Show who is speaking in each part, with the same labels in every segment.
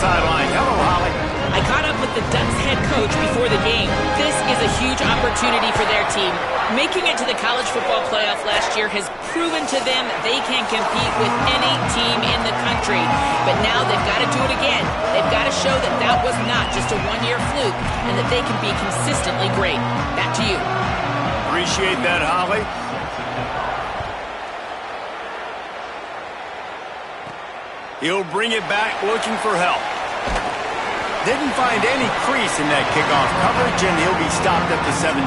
Speaker 1: sideline. Hello, Holly.
Speaker 2: I caught up with the Ducks head coach before the game. This is a huge opportunity for their team. Making it to the college football playoff last year has proven to them they can compete with any team in the country. But now they've got to do it again. They've got to show that that was not just a one-year fluke and that they can be consistently great. Back to you.
Speaker 1: Appreciate that, Holly. He'll bring it back looking for help. Didn't find any crease in that kickoff coverage, and he'll be stopped at the 17.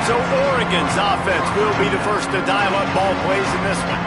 Speaker 1: So Oregon's offense will be the first to dial up ball plays in this one.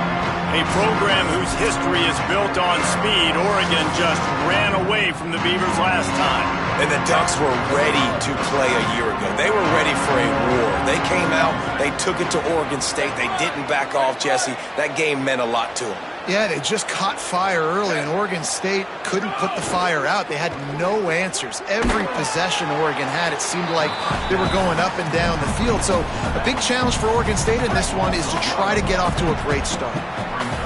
Speaker 1: A program whose history is built on speed. Oregon just ran away from the Beavers last time.
Speaker 3: And the Ducks were ready to play a year ago. They were ready for a war. They came out, they took it to Oregon State. They didn't back off, Jesse. That game meant a lot to them.
Speaker 4: Yeah, they just caught fire early, and Oregon State couldn't put the fire out. They had no answers. Every possession Oregon had, it seemed like they were going up and down the field. So a big challenge for Oregon State in this one is to try to get off to a great start.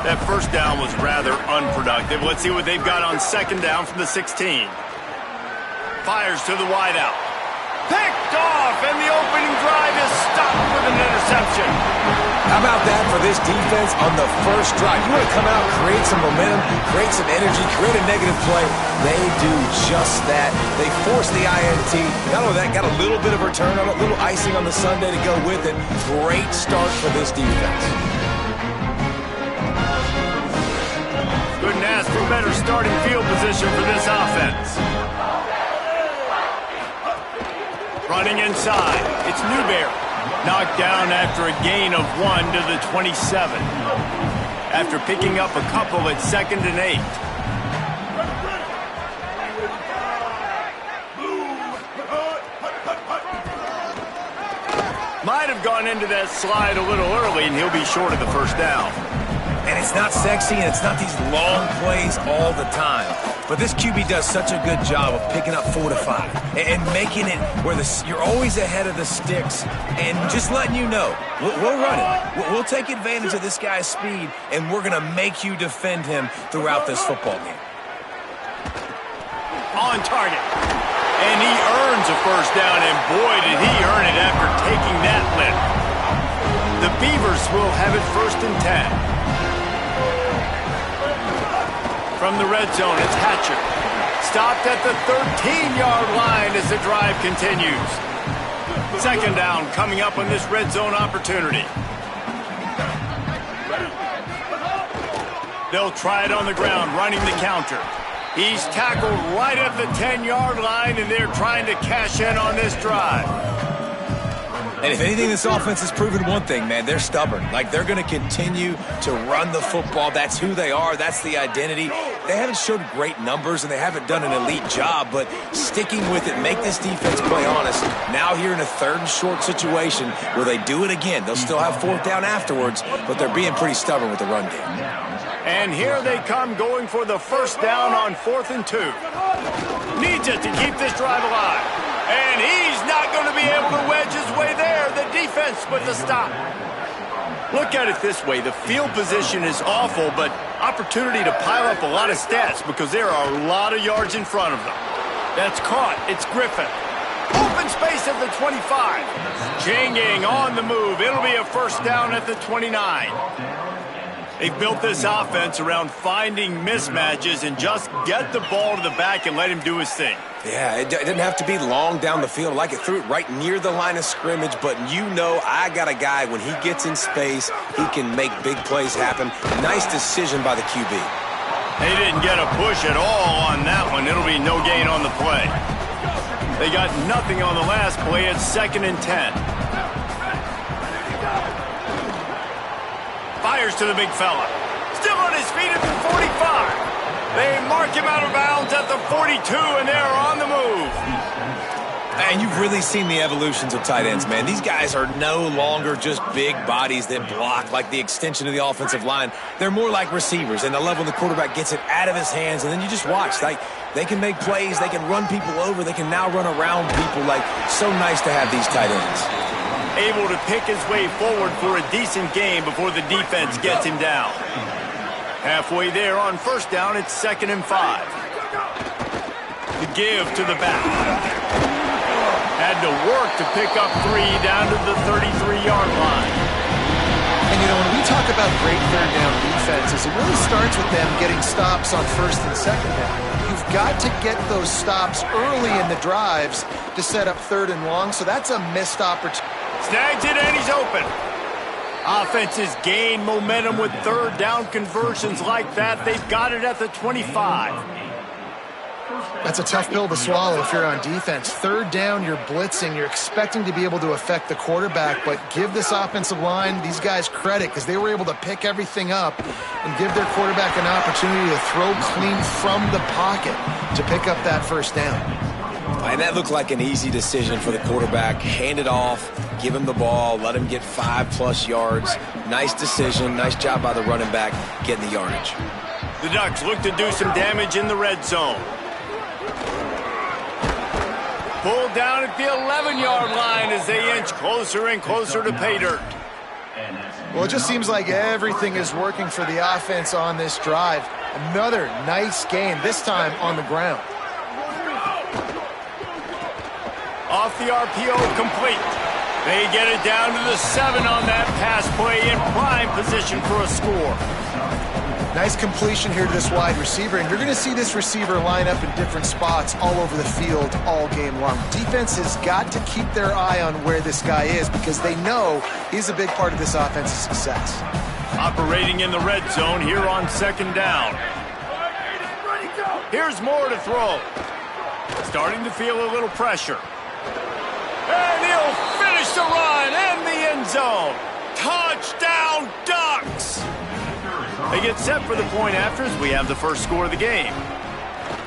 Speaker 1: That first down was rather unproductive. Let's see what they've got on second down from the 16. Fires to the wideout. Picked off, and the opening drive is stopped with an interception.
Speaker 3: How about that for this defense on the first drive? You want to come out, create some momentum, create some energy, create a negative play. They do just that. They force the INT. Not only that, got a little bit of return on it, a little icing on the sundae to go with it. Great start for this defense.
Speaker 1: Couldn't ask for better starting field position for this offense. Running inside, it's Newberry. Knocked down after a gain of 1 to the 27. After picking up a couple at 2nd and 8. Might have gone into that slide a little early, and he'll be short of the first down.
Speaker 3: And it's not sexy, and it's not these long plays all the time. But this QB does such a good job of picking up 4 to 5 and making it where you're always ahead of the sticks and just letting you know, we'll run it. We'll take advantage of this guy's speed, and we're going to make you defend him throughout this football game.
Speaker 1: On target. And he earns a first down, and boy, did he earn it after taking that lift. The Beavers will have it 1st and 10. From the red zone, it's Hatcher. Stopped at the 13-yard line as the drive continues. 2nd down coming up on this red zone opportunity. They'll try it on the ground, running the counter. He's tackled right at the 10-yard line, and they're trying to cash in on this drive.
Speaker 3: And if anything, this offense has proven one thing, man. They're stubborn. Like, they're going to continue to run the football. That's who they are. That's the identity. They haven't showed great numbers, and they haven't done an elite job, but sticking with it, make this defense play honest. Now here in a 3rd and short situation, will they do it again? They'll still have 4th down afterwards, but they're being pretty stubborn with the run game.
Speaker 1: And here they come going for the first down on 4th and 2. Needs it to keep this drive alive. And he's not going to be able to wedge his way there. The defense with the stop. Look at it this way. The field position is awful, but opportunity to pile up a lot of stats because there are a lot of yards in front of them. That's caught. It's Griffin. Open space at the 25. Janging on the move. It'll be a first down at the 29. They've built this offense around finding mismatches and just get the ball to the back and let him do his thing.
Speaker 3: Yeah, it didn't have to be long down the field. Like it threw it right near the line of scrimmage, but you know I got a guy, when he gets in space, he can make big plays happen. Nice decision by the QB.
Speaker 1: They didn't get a push at all on that one. It'll be no gain on the play. They got nothing on the last play. It's 2nd and 10. Fires to the big fella. Still on his feet at the 45. They mark him out of bounds at the 42, and they're on the move.
Speaker 3: And you've really seen the evolutions of tight ends, man. These guys are no longer just big bodies that block like the extension of the offensive line. They're more like receivers, and the level the quarterback gets it out of his hands, and then you just watch. Like, they can make plays, they can run people over, they can now run around people. Like, so nice to have these tight ends.
Speaker 1: Able to pick his way forward for a decent game before the defense gets him down. Halfway there on first down, it's 2nd and 5. The give to the back. Had to work to pick up 3 down to the 33-yard line.
Speaker 4: And, you know, when we talk about great third down defenses, it really starts with them getting stops on first and second down. You've got to get those stops early in the drives to set up third and long, so that's a missed opportunity.
Speaker 1: Snags it, and he's open. Offenses gain momentum with third down conversions like that. They've got it at the 25.
Speaker 4: That's a tough pill to swallow if you're on defense. Third down, you're blitzing. You're expecting to be able to affect the quarterback, but give this offensive line, these guys, credit because they were able to pick everything up and give their quarterback an opportunity to throw clean from the pocket to pick up that first down.
Speaker 3: And that looked like an easy decision for the quarterback. Hand it off, give him the ball, let him get 5+ yards. Nice decision. Nice job by the running back getting the yardage.
Speaker 1: The Ducks look to do some damage in the red zone. Pulled down at the 11-yard line as they inch closer and closer to pay dirt.
Speaker 4: Well, it just seems like everything is working for the offense on this drive. Another nice game, this time on the ground.
Speaker 1: Off the RPO, complete. They get it down to the 7 on that pass play in prime position for a score.
Speaker 4: Nice completion here to this wide receiver, and you're going to see this receiver line up in different spots all over the field all game long. Defense has got to keep their eye on where this guy is because they know he's a big part of this offense's success.
Speaker 1: Operating in the red zone here on second down. Here's Moore to throw. Starting to feel a little pressure. And he'll finish the run in the end zone. Touchdown, Ducks! They get set for the point after as we have the first score of the game.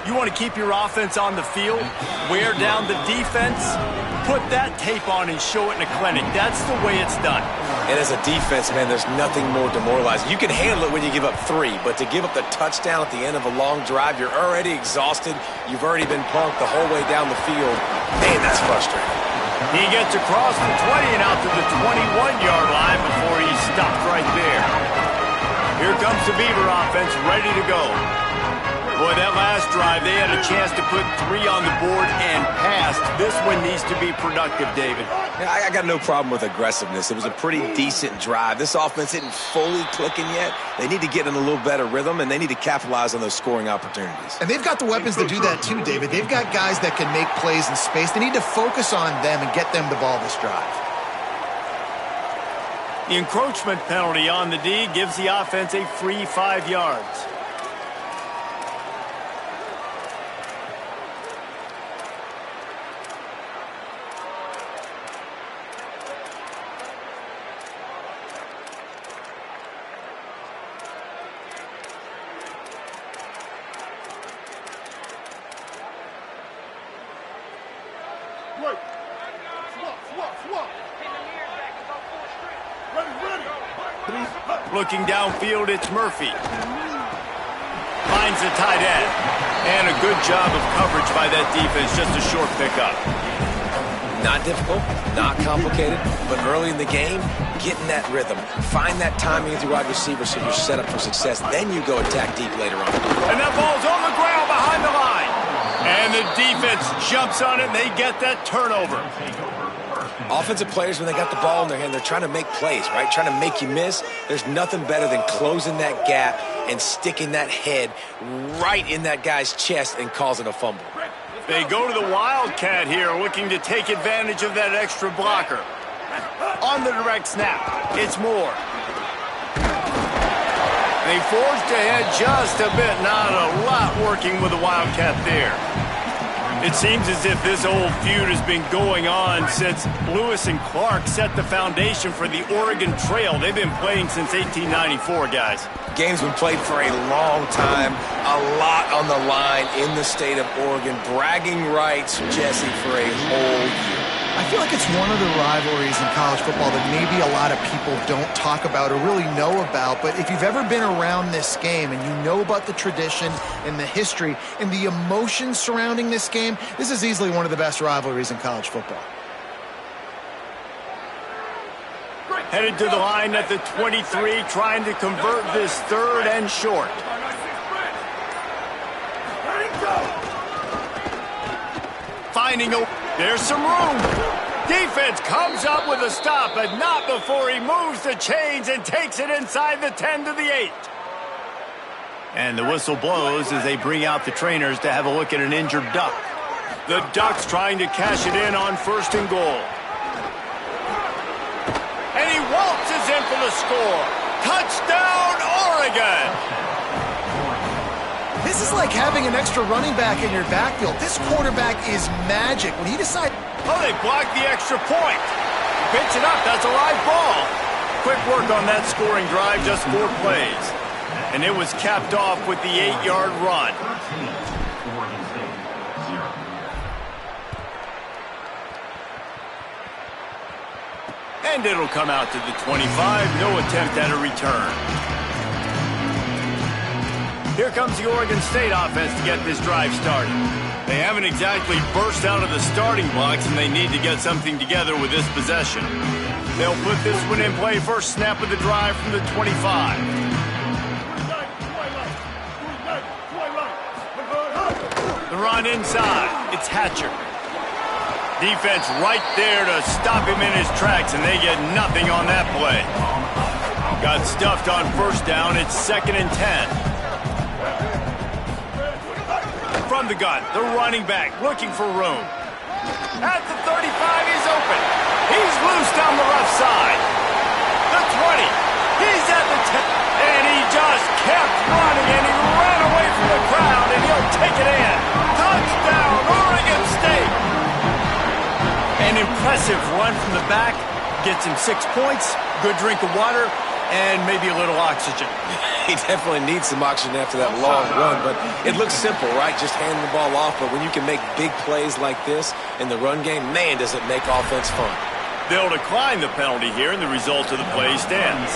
Speaker 1: You want to keep your offense on the field, wear down the defense, put that tape on and show it in a clinic. That's the way it's done.
Speaker 3: And as a defense, man, there's nothing more demoralizing. You can handle it when you give up 3, but to give up the touchdown at the end of a long drive, you're already exhausted. You've already been punked the whole way down the field. Man, that's frustrating.
Speaker 1: He gets across the 20 and out to the 21-yard line before he's stopped right there. Here comes the Beaver offense ready to go. Boy, that last drive, they had a chance to put 3 on the board and passed. This one needs to be productive, David.
Speaker 3: Yeah, I got no problem with aggressiveness. It was a pretty decent drive. This offense isn't fully clicking yet. They need to get in a little better rhythm, and they need to capitalize on those scoring opportunities.
Speaker 4: And they've got the weapons to do that too, David. They've got guys that can make plays in space. They need to focus on them and get them the ball this drive.
Speaker 1: The encroachment penalty on the D gives the offense a free 5 yards. Looking downfield, it's Murphy. Finds the tight end. And a good job of coverage by that defense, just a short pickup.
Speaker 3: Not difficult, not complicated, but early in the game, get in that rhythm. Find that timing with your wide receiver so you're set up for success. Then you go attack deep later on.
Speaker 1: And that ball's on the ground behind the line. And the defense jumps on it, and they get that turnover.
Speaker 3: Offensive players, when they got the ball in their hand, they're trying to make plays, right? Trying to make you miss. There's nothing better than closing that gap and sticking that head right in that guy's chest and causing a fumble.
Speaker 1: They go to the Wildcat here, looking to take advantage of that extra blocker. On the direct snap, it's Moore. They forged ahead just a bit, not a lot working with the Wildcat there. It seems as if this old feud has been going on since Lewis and Clark set the foundation for the Oregon Trail. They've been playing since 1894, guys.
Speaker 3: Game's been played for a long time, a lot on the line in the state of Oregon. Bragging rights, Jesse, for a whole year.
Speaker 4: I feel like it's one of the rivalries in college football that maybe a lot of people don't talk about or really know about. But if you've ever been around this game and you know about the tradition and the history and the emotions surrounding this game, this is easily one of the best rivalries in college football.
Speaker 1: Headed to the line at the 23, trying to convert this third and short. finding a... There's some room. Defense comes up with a stop, but not before he moves the chains and takes it inside the 10 to the 8. And the whistle blows as they bring out the trainers to have a look at an injured Duck. The Ducks trying to cash it in on 1st and goal. And he waltzes in for the score. Touchdown, Oregon!
Speaker 4: This is like having an extra running back in your backfield. This quarterback is magic. When he decides...
Speaker 1: Oh, they blocked the extra point. Pitch it up. That's a live ball. Quick work on that scoring drive, just 4 plays. And it was capped off with the 8-yard run. And it'll come out to the 25. No attempt at a return. Here comes the Oregon State offense to get this drive started. They haven't exactly burst out of the starting blocks, and they need to get something together with this possession. They'll put this one in play first snap of the drive from the 25. The run inside. It's Hatcher. Defense right there to stop him in his tracks, and they get nothing on that play. Got stuffed on 1st down. It's 2nd and 10. From the gun, the running back looking for room. At the 35, he's open. He's loose down the left side. The 20. He's at the 10. And he just kept running, and he ran away from the crowd, and he'll take it in. Touchdown, Oregon State. An impressive run from the back. Gets him 6 points, good drink of water, and maybe a little oxygen.
Speaker 3: He definitely needs some oxygen after that long run, but it looks simple, right? Just handing the ball off, but when you can make big plays like this in the run game, man, does it make offense fun.
Speaker 1: They'll decline the penalty here, and the result of the play stands.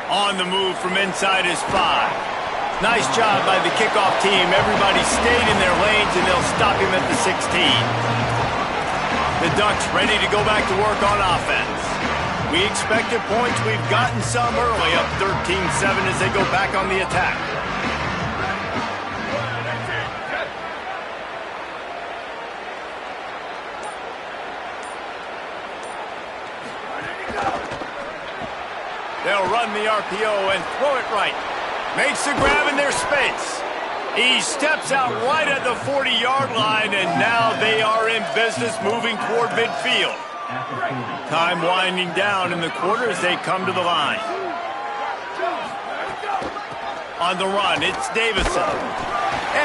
Speaker 1: On the move from inside is 5. Nice job by the kickoff team. Everybody stayed in their lanes, and they'll stop him at the 16. The Ducks ready to go back to work on offense. We expected points. We've gotten some early, up 13-7 as they go back on the attack. They'll run the RPO and throw it right. Makes the grab in their space. He steps out right at the 40-yard line, and now they are in business moving toward midfield. Time winding down in the quarter as they come to the line. On the run, it's Davison.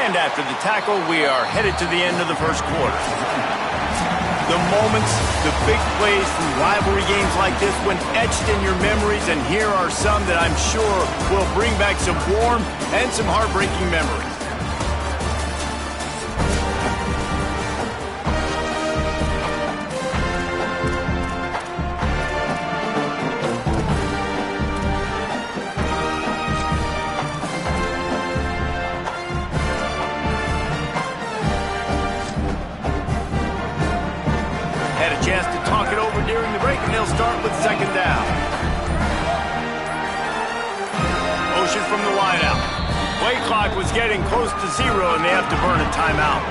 Speaker 1: And after the tackle, we are headed to the end of the 1st quarter. The moments, the big plays from rivalry games like this went etched in your memories, and here are some that I'm sure will bring back some warm and some heartbreaking memories. Start with 2nd down. Motion from the wideout. Play clock was getting close to 0, and they have to burn a timeout.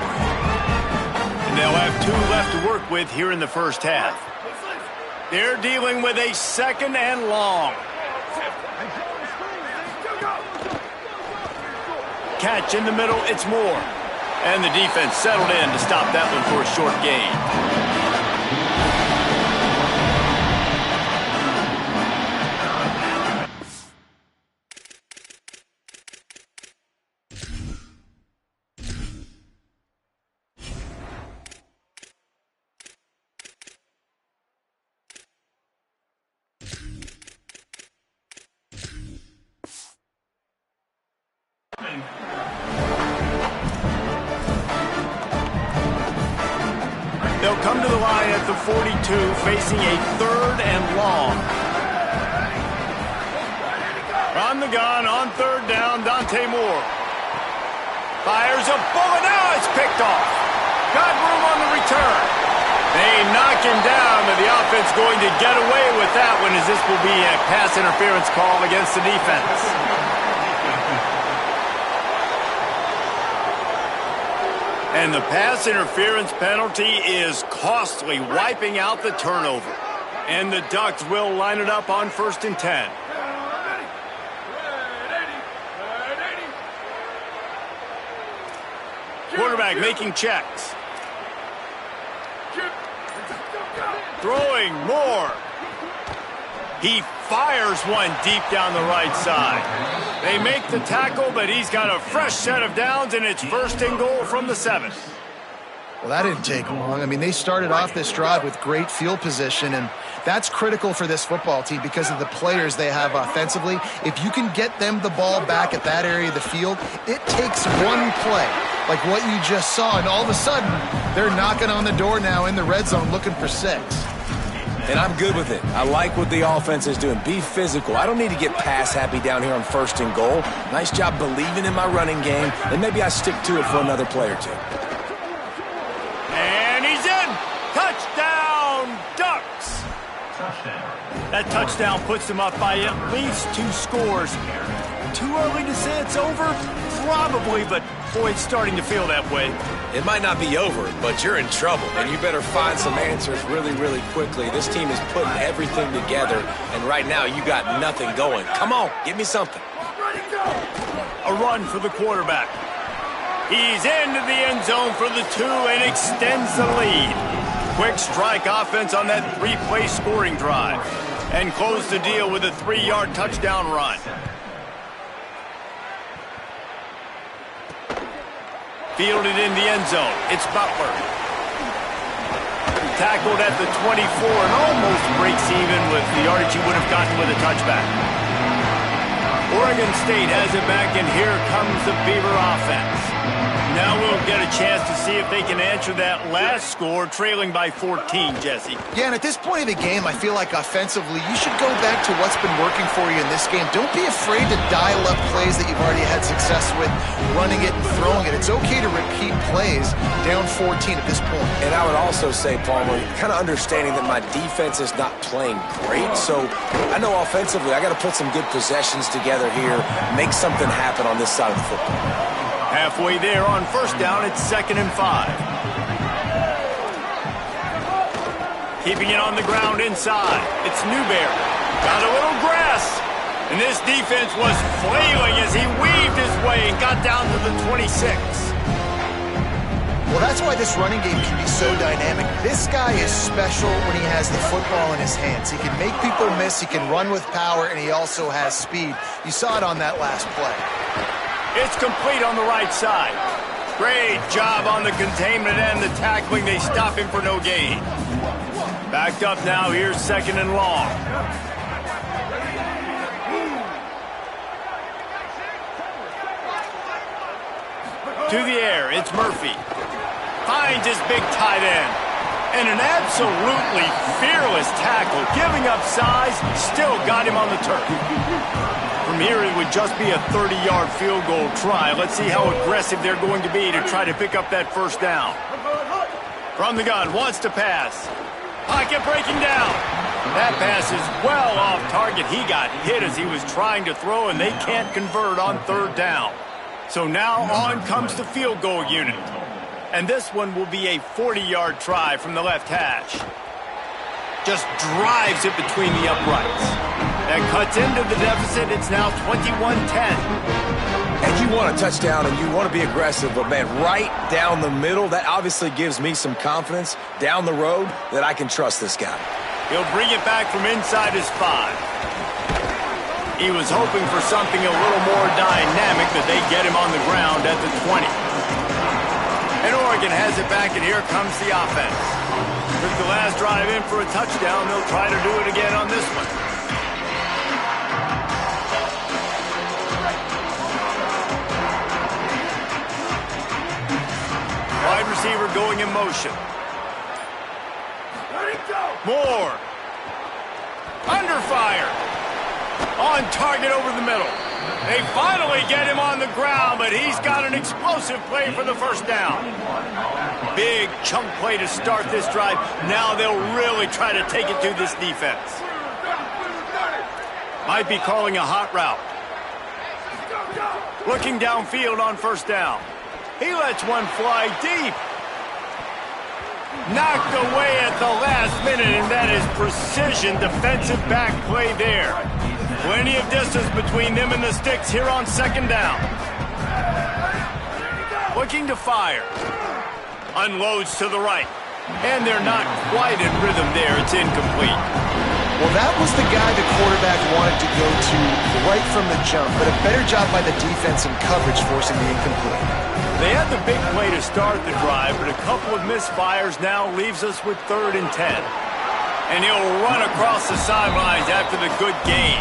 Speaker 1: And they'll have 2 left to work with here in the 1st half. They're dealing with a 2nd and long. Catch in the middle, it's Moore. And the defense settled in to stop that one for a short gain. They'll come to the line at the 42, facing a 3rd and long. On the gun, on 3rd down, Dante Moore. Fires a bullet, now it's picked off. Got room on the return. They knock him down, but the offense going to get away with that one, as this will be a pass interference call against the defense. And the pass interference penalty is costly, wiping out the turnover. And the Ducks will line it up on 1st and 10. Quarterback making checks. Throwing more. He fires one deep down the right side. They make the tackle, but he's got a fresh set of downs, and it's 1st and goal from the 7.
Speaker 4: Well, that didn't take long. I mean, they started off this drive with great field position, and that's critical for this football team because of the players they have offensively. If you can get them the ball back at that area of the field, it takes one play, like what you just saw, and all of a sudden, they're knocking on the door now in the red zone looking for 6.
Speaker 3: And I'm good with it. I like what the offense is doing. Be physical. I don't need to get pass happy down here on 1st and goal. Nice job believing in my running game, and maybe I stick to it for another play or two.
Speaker 1: And he's in! Touchdown, Ducks! That touchdown puts them up by at least 2 scores. Too early to say it's over? Probably, but boy, it's starting to feel that way.
Speaker 3: It might not be over, but you're in trouble, and you better find some answers really, really quickly. This team is putting everything together, and right now you got nothing going. Come on, give me something.
Speaker 1: A run for the quarterback. He's into the end zone for the 2 and extends the lead. Quick strike offense on that 3-play scoring drive. And close the deal with a 3-yard touchdown run. Fielded in the end zone. It's Butler. Tackled at the 24 and almost breaks even with the yardage he would have gotten with a touchback. Oregon State has it back, and here comes the Beaver offense. Now we'll get a chance to see if they can answer that last score, trailing by 14, Jesse.
Speaker 4: Yeah, and at this point of the game, I feel like offensively, you should go back to what's been working for you in this game. Don't be afraid to dial up plays that you've already had success with, running it and throwing it. It's okay to repeat plays down 14 at this point.
Speaker 3: And I would also say, Palmer, kind of understanding that my defense is not playing great, so I know offensively I got to put some good possessions together here, make something happen on this side of the football.
Speaker 1: Halfway there on 1st down, it's 2nd and 5. Keeping it on the ground inside. It's Newberry. Got a little grass. And this defense was flailing as he weaved his way and got down to the 26.
Speaker 4: Well, that's why this running game can be so dynamic. This guy is special when he has the football in his hands. He can make people miss, he can run with power, and he also has speed. You saw it on that last play.
Speaker 1: It's complete on the right side. Great job on the containment and the tackling. They stop him for no gain. Backed up now. Here's 2nd and long. To the air. It's Murphy. Finds his big tight end. And an absolutely fearless tackle. Giving up size. Still got him on the turf. From here, it would just be a 30-yard field goal try. Let's see how aggressive they're going to be to try to pick up that 1st down. From the gun, wants to pass. Pocket breaking down. That pass is well off target. He got hit as he was trying to throw, and they can't convert on 3rd down. So now on comes the field goal unit. And this one will be a 40-yard try from the left hash. Just drives it between the uprights. That cuts into the deficit. It's now 21-10.
Speaker 3: And you want a touchdown and you want to be aggressive, but man, right down the middle, that obviously gives me some confidence down the road that I can trust this guy.
Speaker 1: He'll bring it back from inside his 5. He was hoping for something a little more dynamic, but they get him on the ground at the 20. And Oregon has it back, and here comes the offense. Took the last drive in for a touchdown. They'll try to do it again on this one. Wide receiver going in motion. Moore. Under fire. On target over the middle. They finally get him on the ground, but he's got an explosive play for the 1st down. Big chunk play to start this drive. Now they'll really try to take it to this defense. Might be calling a hot route. Looking downfield on 1st down. He lets one fly deep. Knocked away at the last minute, and that is precision defensive back play there. Plenty of distance between them and the sticks here on second down. Looking to fire. Unloads to the right. And they're not quite in rhythm there. It's incomplete.
Speaker 4: Well, that was the guy the quarterback wanted to go to right from the jump, but a better job by the defense in coverage forcing the incomplete.
Speaker 1: They had the big play to start the drive, but a couple of misfires now leaves us with 3rd and 10. And he'll run across the sidelines after the good gain.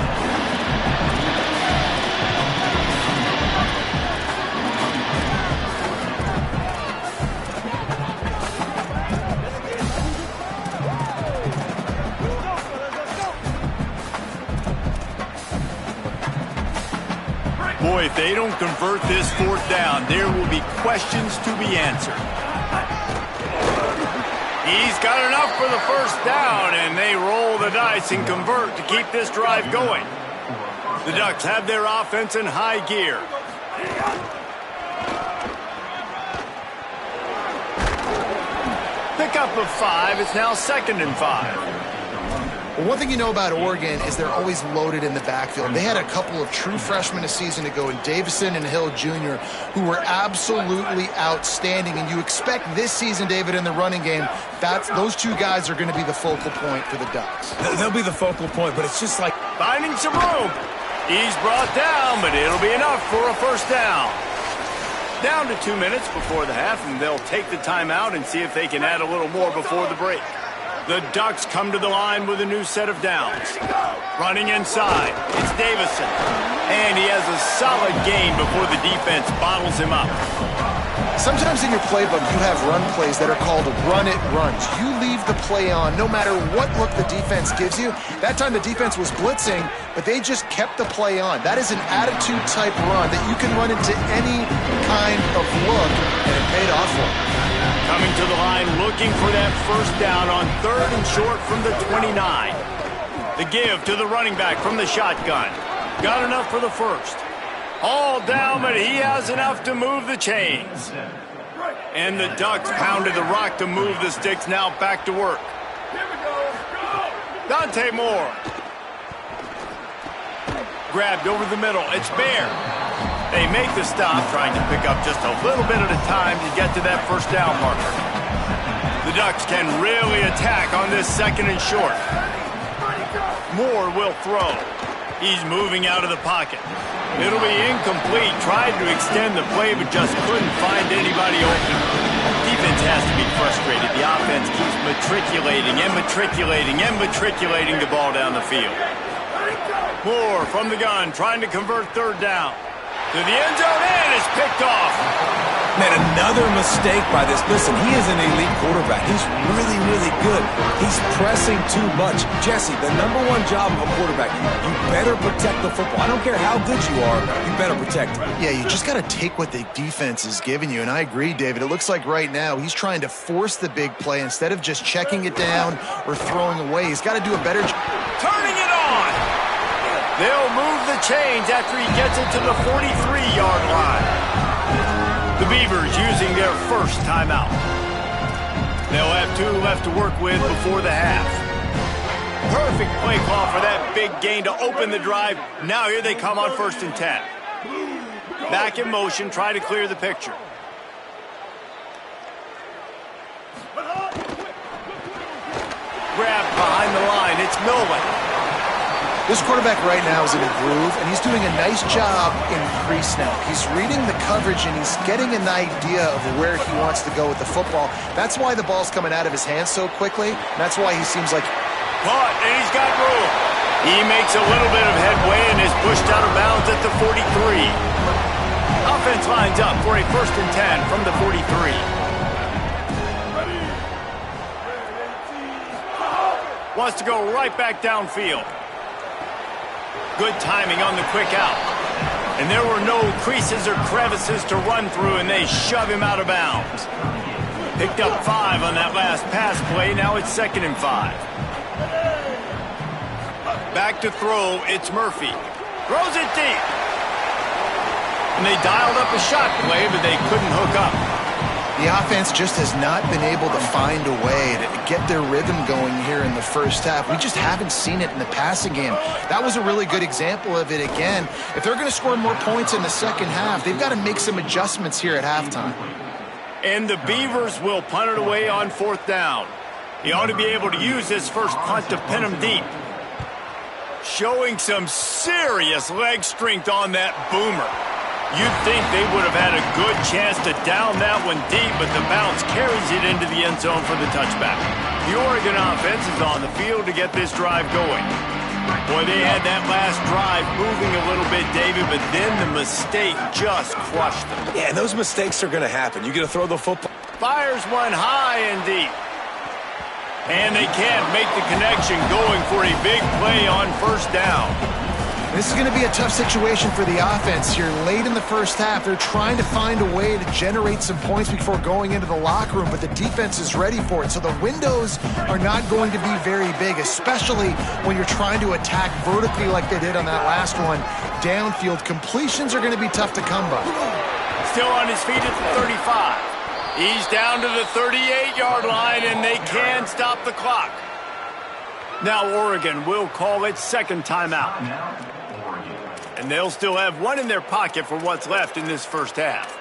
Speaker 1: Boy, if they don't convert this 4th down, there will be questions to be answered. He's got enough for the 1st down, and they roll the dice and convert to keep this drive going. The Ducks have their offense in high gear. Pickup of 5. It's now 2nd and 5.
Speaker 4: Well, one thing you know about Oregon is they're always loaded in the backfield. They had a couple of true freshmen a season ago in Davison and Hill Jr. who were absolutely outstanding. And you expect this season, David, in the running game, those two guys are going to be the focal point for the Ducks.
Speaker 3: They'll be the focal point, but it's just like...
Speaker 1: Finding some room. He's brought down, but it'll be enough for a 1st down. Down to 2 minutes before the half, and they'll take the timeout and see if they can add a little more before the break. The Ducks come to the line with a new set of downs. Running inside, it's Davison. And he has a solid gain before the defense bottles him up.
Speaker 4: Sometimes in your playbook, you have run plays that are called run-it runs. You leave the play on no matter what look the defense gives you. That time the defense was blitzing, but they just kept the play on. That is an attitude-type run that you can run into any kind of look, and it paid off for him.
Speaker 1: Coming to the line, looking for that 1st down on 3rd and short from the 29. The give to the running back from the shotgun. Got enough for the 1st. All down, but he has enough to move the chains. And the Ducks pounded the rock to move the sticks, now back to work. Dante Moore. Grabbed over the middle. It's Bear. They make the stop, trying to pick up just a little bit at a time to get to that 1st down marker. The Ducks can really attack on this 2nd and short. Moore will throw. He's moving out of the pocket. It'll be incomplete. Tried to extend the play, but just couldn't find anybody open. Defense has to be frustrated. The offense keeps matriculating and matriculating and matriculating the ball down the field. Moore from the gun, trying to convert 3rd down. To the end zone, and it's picked off.
Speaker 3: Man, another mistake by this. Listen, he is an elite quarterback. He's really, really good. He's pressing too much. Jesse, the #1 job of a quarterback, you better protect the football. I don't care how good you are, you better protect it.
Speaker 4: Yeah, you just got to take what the defense is giving you, and I agree, David. It looks like right now he's trying to force the big play instead of just checking it down or throwing away. He's got to do a better job.
Speaker 1: Turning it on. They'll move the chains after he gets it to the 43-yard line. The Beavers using their 1st timeout. They'll have 2 left to work with before the half. Perfect play call for that big gain to open the drive. Now here they come on 1st and 10. Back in motion, try to clear the picture. Grabbed behind the line, it's Nolan.
Speaker 4: This quarterback right now is in a groove, and he's doing a nice job in pre-snap. He's reading the coverage, and he's getting an idea of where he wants to go with the football. That's why the ball's coming out of his hands so quickly. That's why he seems like...
Speaker 1: Caught, and he's got room. He makes a little bit of headway and is pushed out of bounds at the 43. Offense lines up for a 1st and 10 from the 43. Wants to go right back downfield. Good timing on the quick out. And there were no creases or crevices to run through, and they shove him out of bounds. Picked up 5 on that last pass play. Now it's 2nd and 5. Back to throw. It's Murphy. Throws it deep. And they dialed up a shot play, but they couldn't hook up.
Speaker 4: The offense just has not been able to find a way to get their rhythm going here in the first half. We just haven't seen it in the passing game. That was a really good example of it again. If they're going to score more points in the second half, they've got to make some adjustments here at halftime.
Speaker 1: And the Beavers will punt it away on 4th down. He ought to be able to use his first punt to pin him deep. Showing some serious leg strength on that boomer. You'd think they would have had a good chance to down that one deep, but the bounce carries it into the end zone for the touchback. The Oregon offense is on the field to get this drive going. Boy, they had that last drive moving a little bit, David, but then the mistake just crushed them.
Speaker 3: Yeah, and those mistakes are going to happen. You got to throw the football.
Speaker 1: Fires one high and deep. And they can't make the connection, going for a big play on 1st down.
Speaker 4: This is going to be a tough situation for the offense here. Late in the first half, they're trying to find a way to generate some points before going into the locker room, but the defense is ready for it. So the windows are not going to be very big, especially when you're trying to attack vertically like they did on that last one. Downfield completions are going to be tough to come by.
Speaker 1: Still on his feet at the 35. He's down to the 38-yard line, and they can stop the clock. Now Oregon will call its second timeout. And they'll still have one in their pocket for what's left in this first half.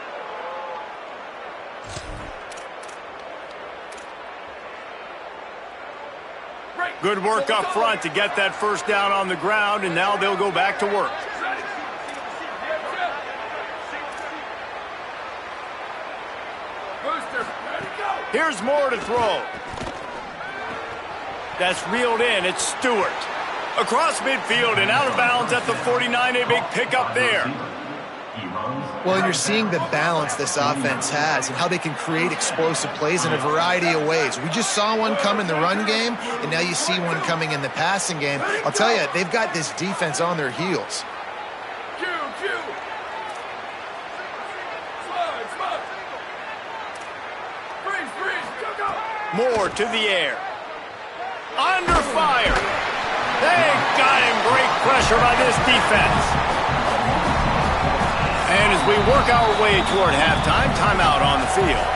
Speaker 1: Good work up front to get that first down on the ground, and now they'll go back to work. Here's more to throw. That's reeled in. It's Stewart. Across midfield and out of bounds at the 49. A big pickup there.
Speaker 4: Well, you're seeing the balance this offense has and how they can create explosive plays in a variety of ways. We just saw one come in the run game, and now you see one coming in the passing game. I'll tell you, they've got this defense on their heels.
Speaker 1: Moore to the air. Under fire. They got him. Great pressure by this defense. And as we work our way toward halftime, timeout on the field.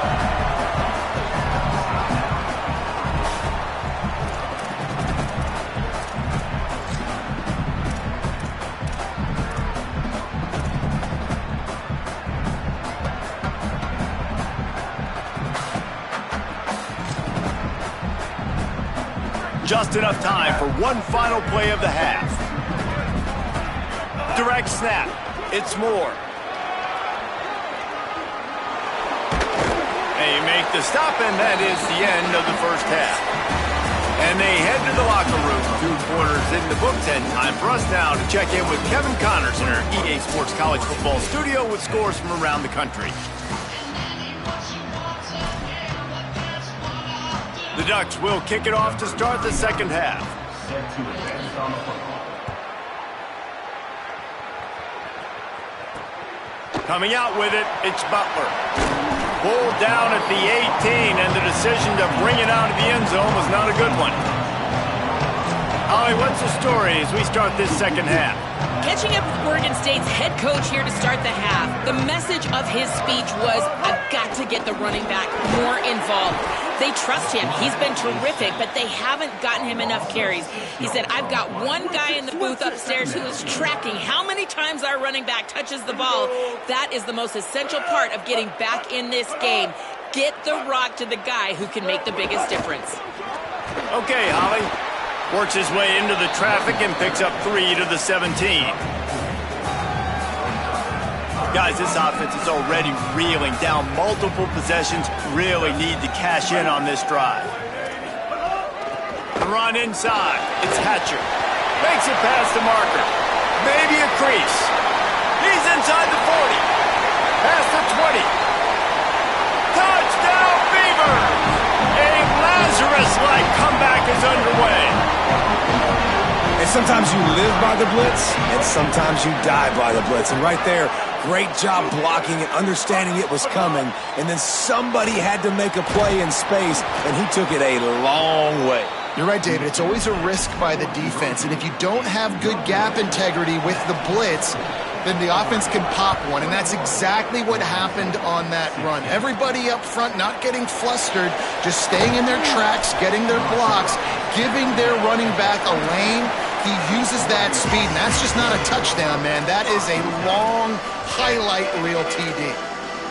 Speaker 1: Just enough time for one final play of the half. Direct snap. It's Moore. They make the stop, and that is the end of the first half. And they head to the locker room. 2 quarters in the books, and time for us now to check in with Kevin Connors in our EA Sports College Football studio with scores from around the country. The Ducks will kick it off to start the second half. Coming out with it, it's Butler. Pulled down at the 18, and the decision to bring it out of the end zone was not a good one. Holly, what's the story as we start this second half?
Speaker 2: Catching up with Oregon State's head coach here to start the half. The message of his speech was, I've got to get the running back more involved. They trust him. He's been terrific, but they haven't gotten him enough carries. He said, I've got one guy in the booth upstairs who is tracking how many times our running back touches the ball. That is the most essential part of getting back in this game. Get the rock to the guy who can make the biggest difference.
Speaker 1: Okay, Holly. Works his way into the traffic and picks up 3 to the 17. Guys, this offense is already reeling down multiple possessions. Really need to cash in on this drive. The run inside. It's Hatcher. Makes it past the marker. Maybe a crease. He's inside the 40. Past the 20. Touchdown, Beavers! A Lazarus-like comeback is underway.
Speaker 3: And sometimes you live by the blitz, and sometimes you die by the blitz. And right there, great job blocking it, understanding it was coming, and then somebody had to make a play in space, and he took it a long way.
Speaker 4: You're right, David. It's always a risk by the defense, and if you don't have good gap integrity with the blitz, then the offense can pop one, and that's exactly what happened on that run. Everybody up front not getting flustered, just staying in their tracks, getting their blocks, giving their running back a lane. He uses that speed, and that's just not a touchdown, man. That is a long highlight reel TD.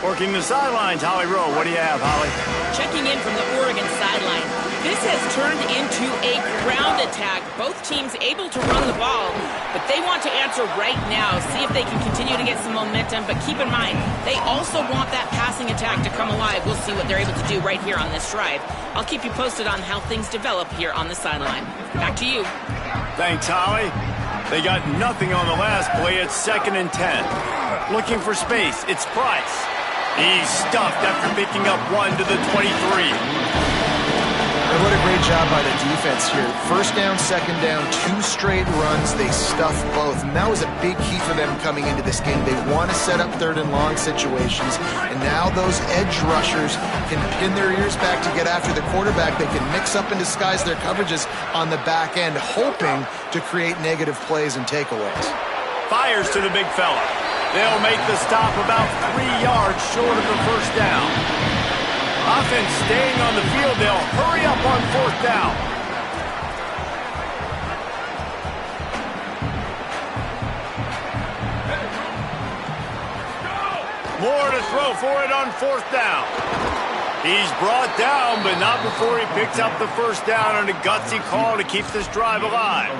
Speaker 1: Working the sidelines, Holly Rowe. What do you have, Holly?
Speaker 2: Checking in from the Oregon sideline. This has turned into a ground attack. Both teams able to run the ball, but they want to answer right now, see if they can continue to get some momentum. But keep in mind, they also want that passing attack to come alive. We'll see what they're able to do right here on this drive. I'll keep you posted on how things develop here on the sideline. Back to you.
Speaker 1: Thanks, Holly. They got nothing on the last play. It's 2nd and 10. Looking for space. It's Price. He's stuffed after picking up 1 to the 23.
Speaker 4: And what a great job by the defense here. 1st down, 2nd down, 2 straight runs. They stuffed both. And that was a big key for them coming into this game. They want to set up 3rd and long situations. And now those edge rushers can pin their ears back to get after the quarterback. They can mix up and disguise their coverages on the back end, hoping to create negative plays and takeaways.
Speaker 1: Fires to the big fella. They'll make the stop about 3 yards short of the 1st down. Offense staying on the field. They'll hurry up on 4th down. More to throw for it on 4th down. He's brought down, but not before he picks up the 1st down on a gutsy call to keep this drive alive.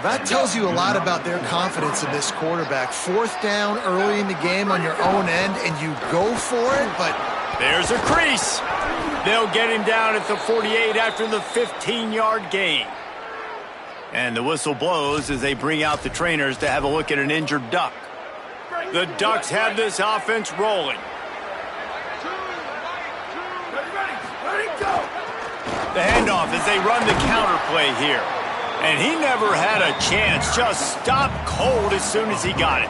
Speaker 4: That tells you a lot about their confidence in this quarterback. 4th down early in the game on your own end, and you go for it, but...
Speaker 1: There's a crease. They'll get him down at the 48 after the 15-yard gain. And the whistle blows as they bring out the trainers to have a look at an injured Duck. The Ducks have this offense rolling. The handoff as they run the counter play here. And he never had a chance, just stopped cold as soon as he got it.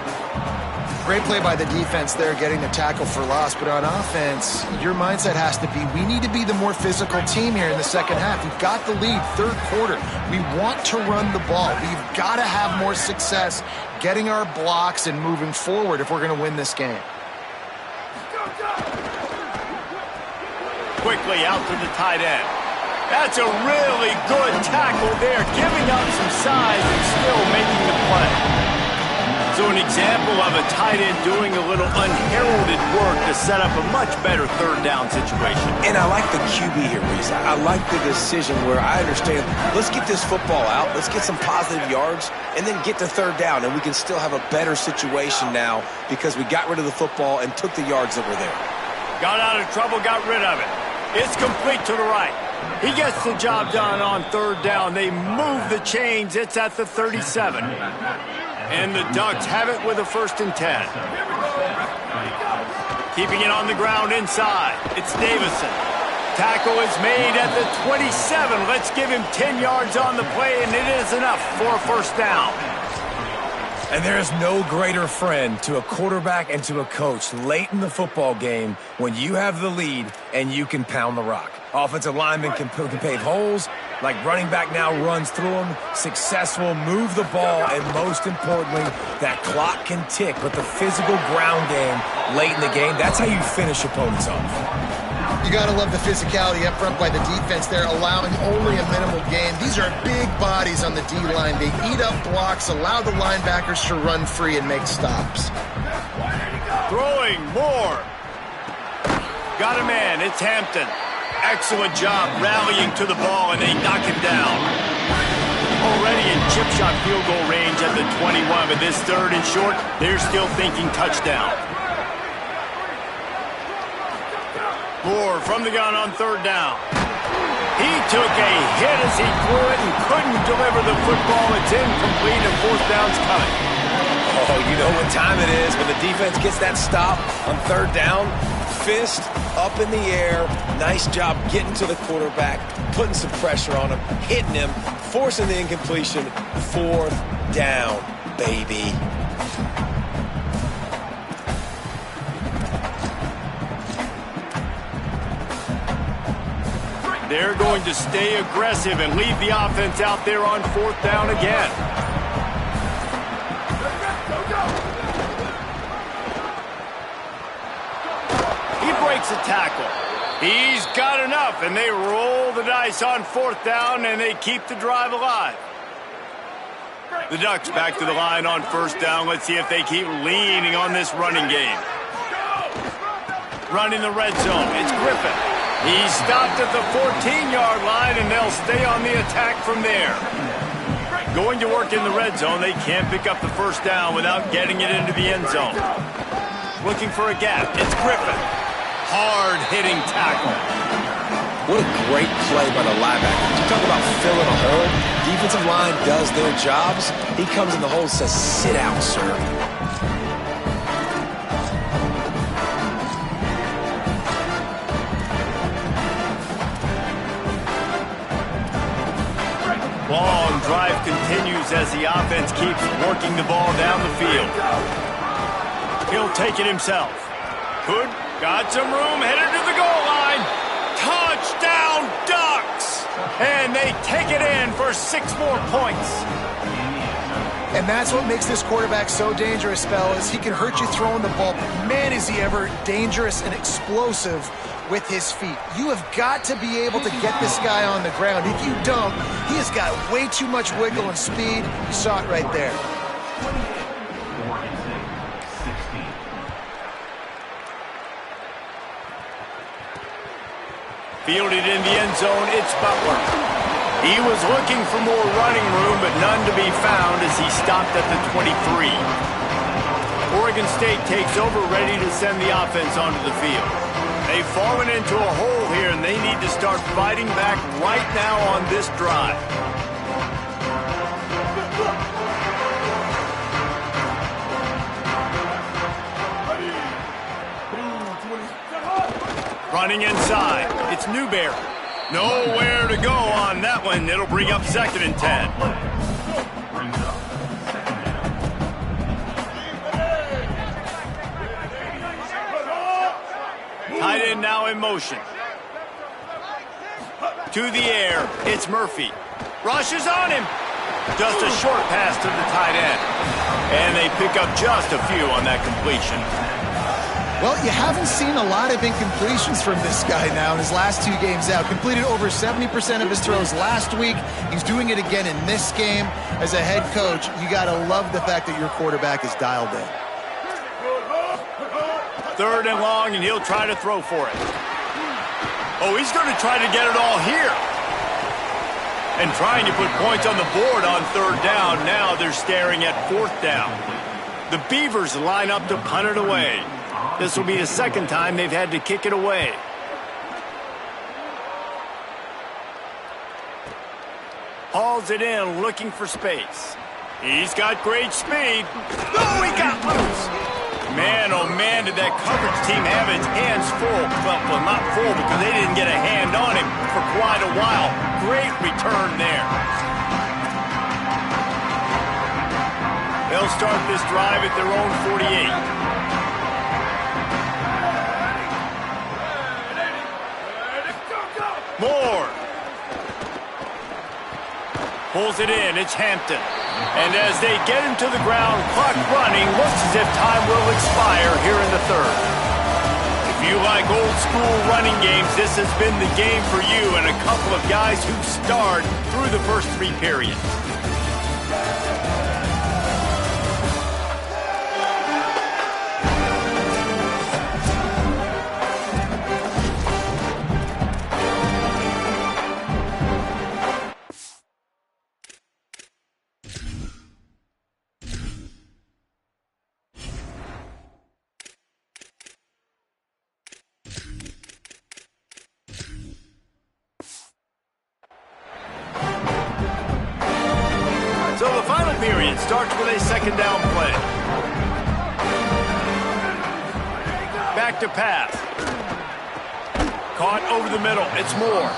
Speaker 4: Great play by the defense there, getting the tackle for loss. But on offense, your mindset has to be, we need to be the more physical team here in the 2nd half. We've got the lead, 3rd quarter. We want to run the ball. We've got to have more success getting our blocks and moving forward if we're going to win this game.
Speaker 1: Quickly out to the tight end. That's a really good tackle there, giving up some size and still making the play. So an example of a tight end doing a little unheralded work to set up a much better 3rd down situation.
Speaker 3: And I like the QB here, Reese. I like the decision where I understand, let's get this football out, let's get some positive yards, and then get to 3rd down, and we can still have a better situation now because we got rid of the football and took the yards that were there.
Speaker 1: Got out of trouble, got rid of it. It's complete to the right. He gets the job done on 3rd down. They move the chains. It's at the 37. And the Ducks have it with a 1st and 10. Keeping it on the ground inside. It's Davison. Tackle is made at the 27. Let's give him 10 yards on the play, and it is enough for a 1st down.
Speaker 3: And there is no greater friend to a quarterback and to a coach late in the football game when you have the lead and you can pound the rock. Offensive linemen can pave holes, like running back now runs through them, successful, move the ball, and most importantly, that clock can tick. But the physical ground game late in the game, that's how you finish opponents off.
Speaker 4: You got to love the physicality up front by the defense there, allowing only a minimal gain. These are big bodies on the D-line. They eat up blocks, allow the linebackers to run free and make stops.
Speaker 1: Throwing more. Got a man. It's Hampton. Excellent job rallying to the ball, and they knock him down. Already in chip shot field goal range at the 21, but this 3rd and short, they're still thinking touchdown. Moore from the gun on 3rd down. He took a hit as he threw it and couldn't deliver the football. It's incomplete and 4th down's coming.
Speaker 3: Oh, you know what time it is when the defense gets that stop on 3rd down. Fist up in the air. Nice job getting to the quarterback, putting some pressure on him, hitting him, forcing the incompletion. 4th down, baby.
Speaker 1: They're going to stay aggressive and leave the offense out there on 4th down again. breaks a tackle. He's got enough, and they roll the dice on 4th down, and they keep the drive alive. The Ducks back to the line on 1st down. Let's see if they keep leaning on this running game. Running the red zone. It's Griffin. He's stopped at the 14-yard line, and they'll stay on the attack from there. Going to work in the red zone, they can't pick up the 1st down without getting it into the end zone. Looking for a gap. It's Griffin. Hard-hitting tackle.
Speaker 3: What a great play by the linebacker. You talk about filling a hole. Defensive line does their jobs. He comes in the hole and says, sit down, sir.
Speaker 1: Long drive continues as the offense keeps working the ball down the field. He'll take it himself. Hood got some room, headed to the goal line. Touchdown, Ducks! And they take it in for 6 more points.
Speaker 4: And that's what makes this quarterback so dangerous, fellas. He can hurt you throwing the ball, but man, is he ever dangerous and explosive with his feet. You have got to be able to get this guy on the ground. If you don't, he has got way too much wiggle and speed. You saw it right there.
Speaker 1: Fielded in the end zone, it's Butler. He was looking for more running room, but none to be found as he stopped at the 23. Oregon State takes over, ready to send the offense onto the field. They've fallen into a hole here, and they need to start fighting back right now on this drive. Running inside, it's Newberry. Nowhere to go on that one. It'll bring up 2nd and 10. Tight end now in motion. To the air, it's Murphy. Rushes on him. Just a short pass to the tight end. And they pick up just a few on that completion.
Speaker 4: Well, you haven't seen a lot of incompletions from this guy now in his last 2 games out. Completed over 70% of his throws last week. He's doing it again in this game. As a head coach, you got to love the fact that your quarterback is dialed in.
Speaker 1: 3rd and long, and he'll try to throw for it. Oh, he's going to try to get it all here. And trying to put points on the board on 3rd down. Now they're staring at 4th down. The Beavers line up to punt it away. This will be the 2nd time they've had to kick it away. Hauls it in, looking for space. He's got great speed. Oh, he got loose. Man, oh man, did that coverage team have its hands full. Well, not full because they didn't get a hand on him for quite a while. Great return there. They'll start this drive at their own 48. Moore. Pulls it in. It's Hampton. And as they get him to the ground, clock running, looks as if time will expire here in the 3rd. If you like old school running games, this has been the game for you and a couple of guys who starred through the first 3 periods. So the final period starts with a 2nd down play. Back to pass. Caught over the middle. It's Moore.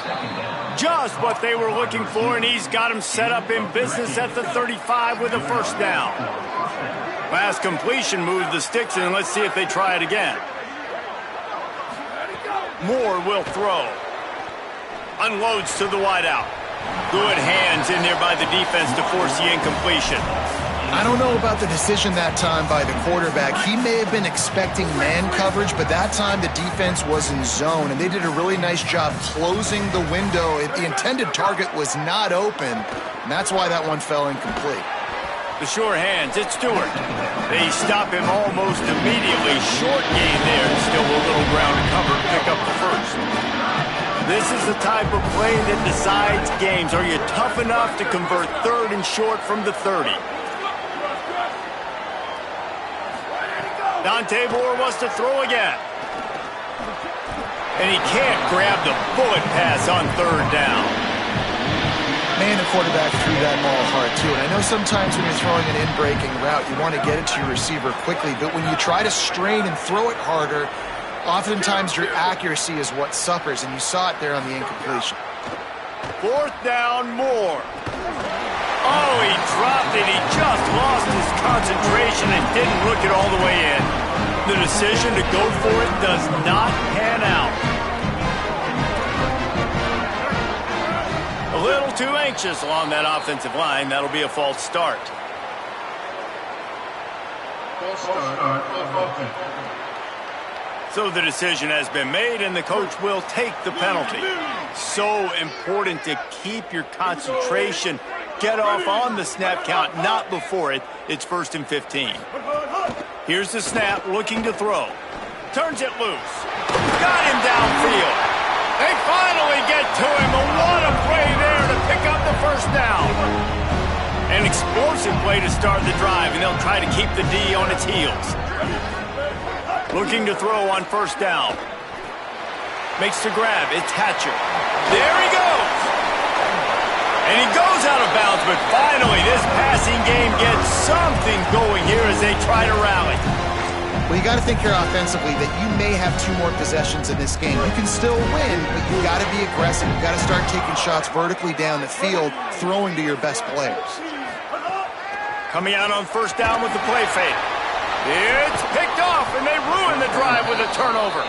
Speaker 1: Just what they were looking for, and he's got him set up in business at the 35 with a 1st down. Last completion moved the sticks in. Let's see if they try it again. Moore will throw. Unloads to the wideout. Good hands in there by the defense to force the incompletion.
Speaker 4: I don't know about the decision that time by the quarterback. He may have been expecting man coverage, but that time the defense was in zone, and they did a really nice job closing the window. The intended target was not open, and that's why that one fell incomplete.
Speaker 1: The sure hands, it's Stewart. They stop him almost immediately. Short gain there, and still a little ground to cover to pick up the first. This is the type of play that decides games. Are you tough enough to convert third and short from the 30? Dante Moore wants to throw again. And he can't grab the bullet pass on third down.
Speaker 4: Man, the quarterback threw that ball hard, too. And I know sometimes when you're throwing an in-breaking route, you want to get it to your receiver quickly. But when you try to strain and throw it harder, oftentimes your accuracy is what suffers. And you saw it there on the incompletion.
Speaker 1: Fourth down, Moore. Oh, he dropped it. He just lost his concentration and didn't look it all the way in. The decision to go for it does not pan out. A little too anxious along that offensive line. That'll be a false start. So the decision has been made, and the coach will take the penalty. So important to keep your concentration. Get off on the snap count, not before it. It's 1st and 15. Here's the snap, looking to throw. Turns it loose. Got him downfield. They finally get to him. And what a play there to pick up the first down. An explosive play to start the drive, and they'll try to keep the D on its heels. Looking to throw on first down. Makes the grab. It's Hatcher. There he goes. And he goes out of bounds, but finally this passing game gets something going here as they try to rally.
Speaker 4: Well, you got to think here offensively that you may have 2 more possessions in this game. You can still win, but you got to be aggressive. You got to start taking shots vertically down the field, throwing to your best players.
Speaker 1: Coming out on first down with the play fake. It's picked off, and they ruin the drive with a turnover.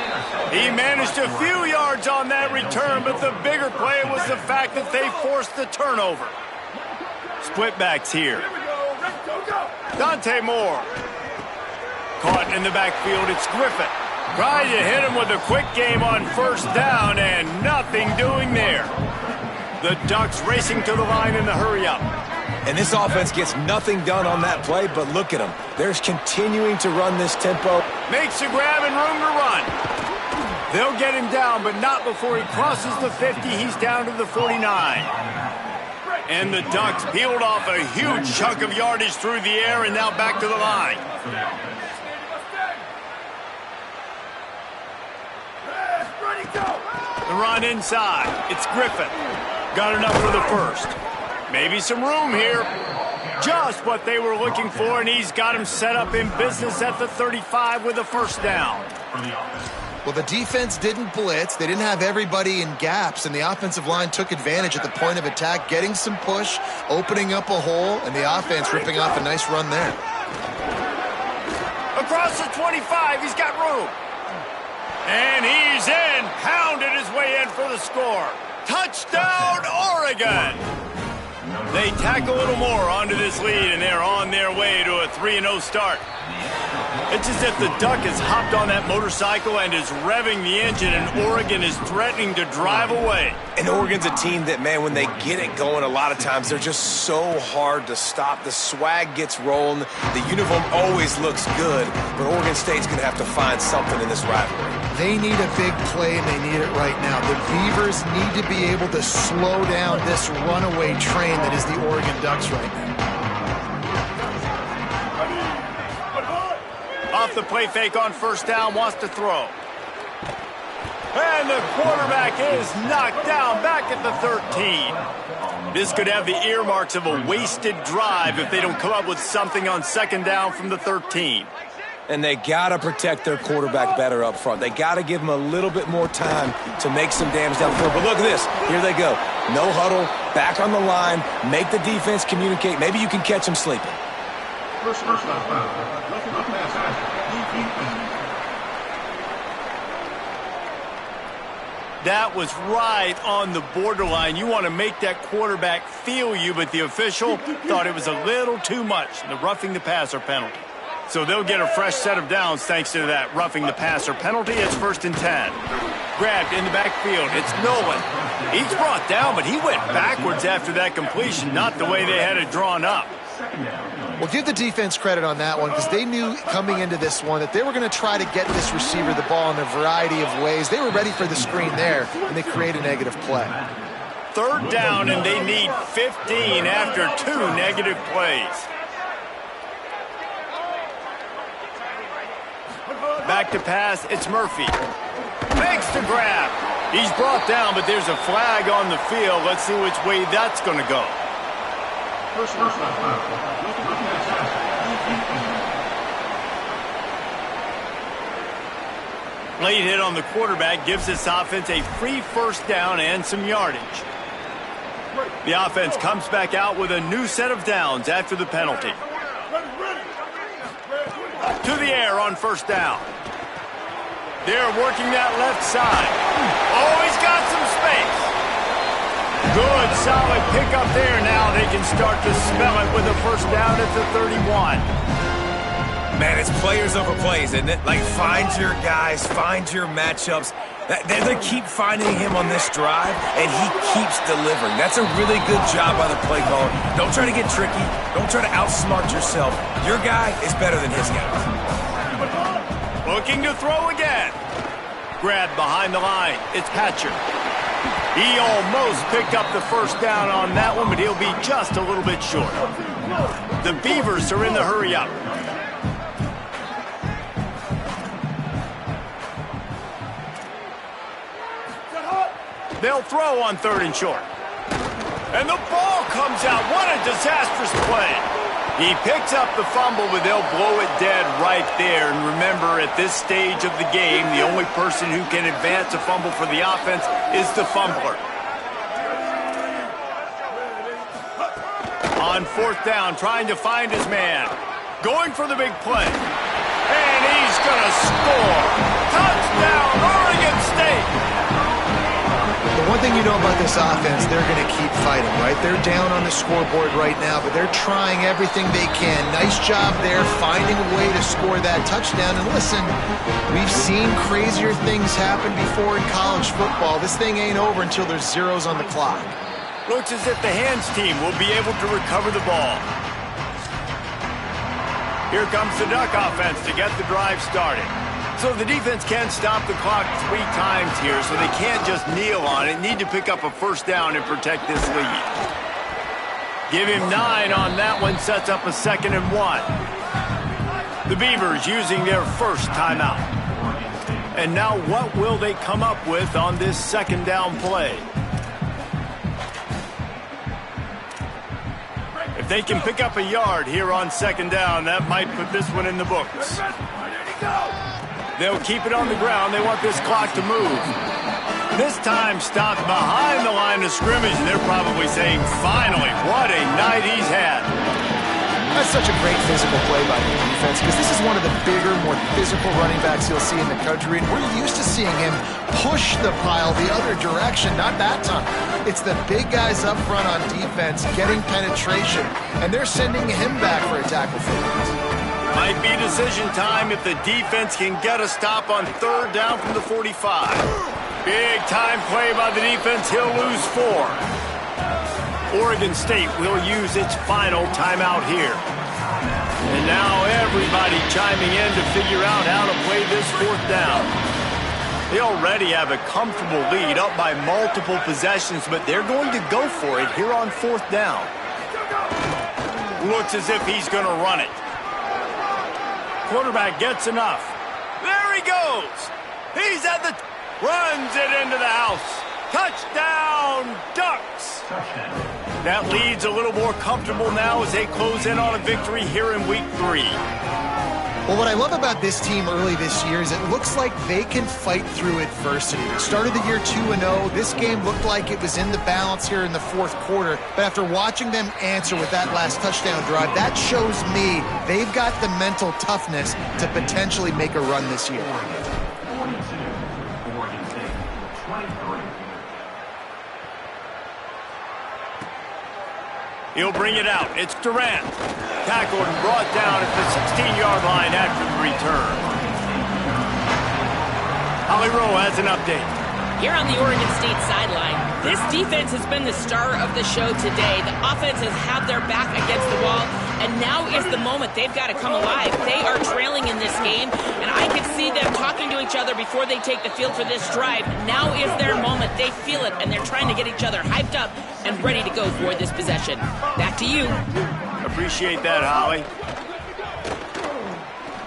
Speaker 1: He managed a few yards on that return, but the bigger play was the fact that they forced the turnover. Split backs here. Dante Moore. Caught in the backfield, it's Griffin. Tried to hit him with a quick game on first down, and nothing doing there. The Ducks racing to the line in the hurry-up.
Speaker 3: And this offense gets nothing done on that play, but look at them. They're continuing to run this tempo.
Speaker 1: Makes a grab and room to run. They'll get him down, but not before he crosses the 50. He's down to the 49. And the Ducks peeled off a huge chunk of yardage through the air and now back to the line. The run inside. It's Griffin. Got enough for the first. Maybe some room here. Just what they were looking for, and he's got him set up in business at the 35 with a first down.
Speaker 4: Well, the defense didn't blitz. They didn't have everybody in gaps, and the offensive line took advantage at the point of attack, getting some push, opening up a hole, and the offense ripping off a nice run there.
Speaker 1: Across the 25, he's got room. And he's in, pounded his way in for the score. Touchdown, Oregon! They tack a little more onto this lead, and they're on their way to a 3-0 start. It's as if the Duck has hopped on that motorcycle and is revving the engine, and Oregon is threatening to drive away.
Speaker 3: And Oregon's a team that, man, when they get it going, a lot of times they're just so hard to stop. The swag gets rolling. The uniform always looks good, but Oregon State's going to have to find something in this rivalry.
Speaker 4: They need a big play, and they need it right now. The Beavers need to be able to slow down this runaway train that is the Oregon Ducks right now.
Speaker 1: Off the play fake on first down, wants to throw. And the quarterback is knocked down back at the 13. This could have the earmarks of a wasted drive if they don't come up with something on second down from the 13.
Speaker 3: And they got to protect their quarterback better up front. They got to give him a little bit more time to make some damage downfield. But look at this. Here they go. No huddle, back on the line, make the defense communicate. Maybe you can catch them sleeping.
Speaker 1: That was right on the borderline. You want to make that quarterback feel you, but the official thought it was a little too much, the roughing the passer penalty. So they'll get a fresh set of downs thanks to that roughing the passer penalty. It's 1st and 10. Grabbed in the backfield. It's Nolan. He's brought down, but he went backwards after that completion, not the way they had it drawn up.
Speaker 4: Well, give the defense credit on that one because they knew coming into this one that they were going to try to get this receiver the ball in a variety of ways. They were ready for the screen there, and they create a negative play.
Speaker 1: 3rd down, and they need 15 after 2 negative plays. Back to pass, it's Murphy. Makes the grab. He's brought down, but there's a flag on the field. Let's see which way that's going to go. Late hit on the quarterback gives this offense a free 1st down and some yardage. The offense comes back out with a new set of downs after the penalty. To the air on 1st down. They're working that left side. Oh, he's got some space. Good, solid pickup there. Now they can start to smell it with a 1st down at the 31.
Speaker 3: Man, it's players over plays, isn't it? Like, find your guys, find your matchups. They keep finding him on this drive, and he keeps delivering. That's a really good job by the play caller. Don't try to get tricky. Don't try to outsmart yourself. Your guy is better than his guy.
Speaker 1: Looking to throw again. Grab behind the line. It's Hatcher. He almost picked up the 1st down on that one, but he'll be just a little bit short. The Beavers are in the hurry-up. They'll throw on 3rd and short. And the ball comes out. What a disastrous play. He picks up the fumble, but they'll blow it dead right there. And remember, at this stage of the game, the only person who can advance a fumble for the offense is the fumbler. On 4th down, trying to find his man. Going for the big play. And he's going to score. Touchdown, Oregon State.
Speaker 4: The one thing you know about this offense, they're going to keep fighting, right? They're down on the scoreboard right now, but they're trying everything they can. Nice job there, finding a way to score that touchdown. And listen, we've seen crazier things happen before in college football. This thing ain't over until there's zeros on the clock.
Speaker 1: Looks as if the hands team will be able to recover the ball. Here comes the Duck offense to get the drive started. So the defense can't stop the clock 3 times here, so they can't just kneel on it. Need to pick up a 1st down and protect this lead. Give him 9 on that one, sets up a 2nd and 1. The Beavers using their 1st timeout. And now what will they come up with on this 2nd down play? If they can pick up a yard here on 2nd down, that might put this one in the books. They'll keep it on the ground. They want this clock to move. This time stopped behind the line of scrimmage, and they're probably saying, finally, what a night he's had.
Speaker 4: That's such a great physical play by the defense because this is one of the bigger, more physical running backs you'll see in the country, and we're used to seeing him push the pile the other direction, not that time. It's the big guys up front on defense getting penetration, and they're sending him back for a tackle for loss.
Speaker 1: Might be decision time if the defense can get a stop on 3rd down from the 45. Big time play by the defense. He'll lose 4. Oregon State will use its final timeout here. And now everybody chiming in to figure out how to play this 4th down. They already have a comfortable lead up by multiple possessions, but they're going to go for it here on 4th down. Looks as if he's going to run it. Quarterback gets enough. There he goes. He's at the... runs it into the house. Touchdown, Ducks. That lead's a little more comfortable now as they close in on a victory here in Week 3.
Speaker 4: Well, what I love about this team early this year is it looks like they can fight through adversity. Started the year 2-0. This game looked like it was in the balance here in the 4th quarter. But after watching them answer with that last touchdown drive, that shows me they've got the mental toughness to potentially make a run this year.
Speaker 5: 22, Oregon State, 23.
Speaker 1: He'll bring it out. It's Durant. Tackled and brought down at the 16-yard line after the return. Holly Rowe has an update.
Speaker 2: Here on the Oregon State sideline, this defense has been the star of the show today. The offense has had their back against the wall, and now is the moment they've got to come alive. They are trailing in this game, and I can see them talking to each other before they take the field for this drive. Now is their moment. They feel it, and they're trying to get each other hyped up and ready to go for this possession. Back to you.
Speaker 1: Appreciate that, Holly.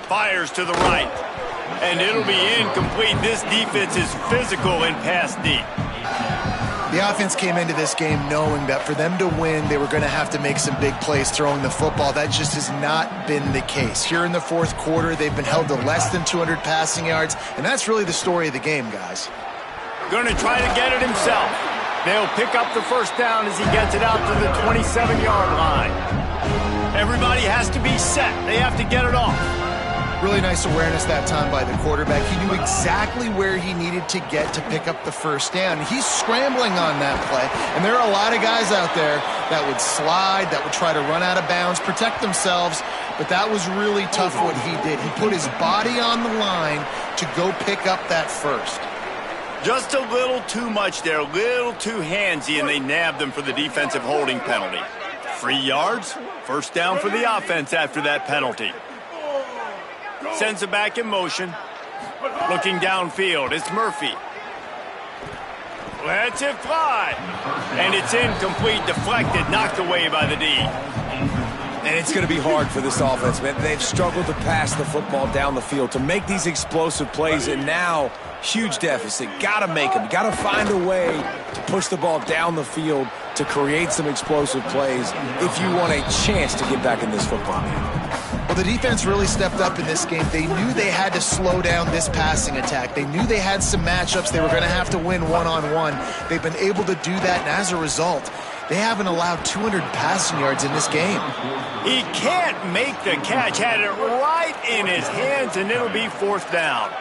Speaker 1: Fires to the right. And it'll be incomplete. This defense is physical and pass deep.
Speaker 4: The offense came into this game knowing that for them to win, they were going to have to make some big plays throwing the football. That just has not been the case. Here in the fourth quarter, they've been held to less than 200 passing yards, and that's really the story of the game, guys.
Speaker 1: Going to try to get it himself. They'll pick up the first down as he gets it out to the 27-yard line. Everybody has to be set. They have to get it off.
Speaker 4: Really nice awareness that time by the quarterback. He knew exactly where he needed to get to pick up the first down. He's scrambling on that play, and there are a lot of guys out there that would slide, that would try to run out of bounds, protect themselves, but that was really tough what he did. He put his body on the line to go pick up that first.
Speaker 1: Just a little too much there, a little too handsy, and they nabbed him for the defensive holding penalty. 3 yards, first down for the offense after that penalty. Sends it back in motion. Looking downfield, it's Murphy. Lets it fly. And it's incomplete, deflected, knocked away by the D.
Speaker 3: And it's going to be hard for this offense, man. They've struggled to pass the football down the field, to make these explosive plays, and now, huge deficit. Got to make them. Got to find a way to push the ball down the field to create some explosive plays if you want a chance to get back in this football game.
Speaker 4: Well, the defense really stepped up in this game. They knew they had to slow down this passing attack. They knew they had some matchups they were going to have to win one-on-one. They've been able to do that, and as a result, they haven't allowed 200 passing yards in this game.
Speaker 1: He can't make the catch. Had it right in his hands, and it'll be fourth down.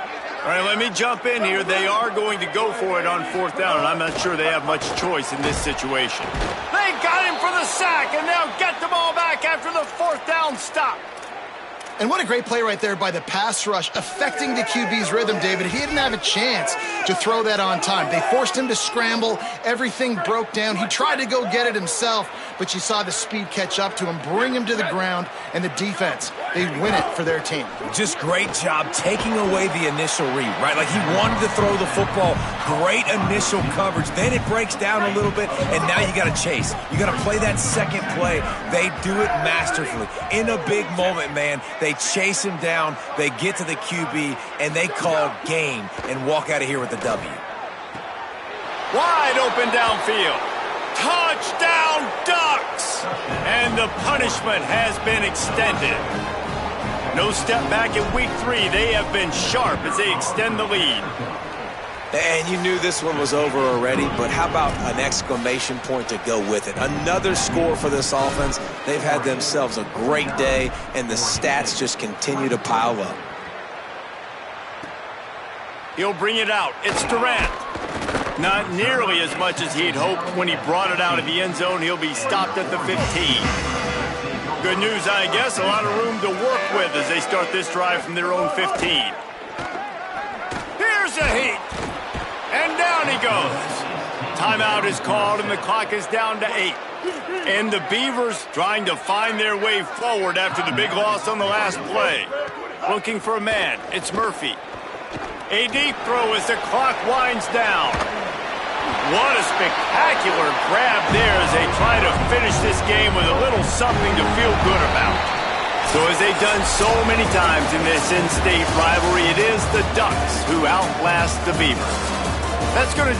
Speaker 1: All right, let me jump in here. They are going to go for it on fourth down, and I'm not sure they have much choice in this situation. They got him for the sack, and they'll get the ball back after the fourth down stop.
Speaker 4: And what a great play right there by the pass rush, affecting the QB's rhythm, David. He didn't have a chance to throw that on time. They forced him to scramble. Everything broke down. He tried to go get it himself, but you saw the speed catch up to him, bring him to the ground, and the defense, they win it for their team.
Speaker 3: Just great job taking away the initial read, right? Like he wanted to throw the football. Great initial coverage. Then it breaks down a little bit, and now you got to chase. You got to play that second play. They do it masterfully. In a big moment, man, they chase him down, they get to the QB, and they call game and walk out of here with the W.
Speaker 1: Wide open downfield. Touchdown Ducks! And the punishment has been extended. No step back in week 3. They have been sharp as they extend the lead.
Speaker 3: And you knew this one was over already, but how about an exclamation point to go with it? Another score for this offense. They've had themselves a great day, and the stats just continue to pile up.
Speaker 1: He'll bring it out. It's Durant. Not nearly as much as he'd hoped when he brought it out of the end zone. He'll be stopped at the 15. Good news, I guess. A lot of room to work with as they start this drive from their own 15. Here's a heat. And down he goes. Timeout is called, and the clock is down to 8. And the Beavers trying to find their way forward after the big loss on the last play. Looking for a man. It's Murphy. A deep throw as the clock winds down. What a spectacular grab there as they try to finish this game with a little something to feel good about. So as they've done so many times in this in-state rivalry, it is the Ducks who outlast the Beavers. That's going to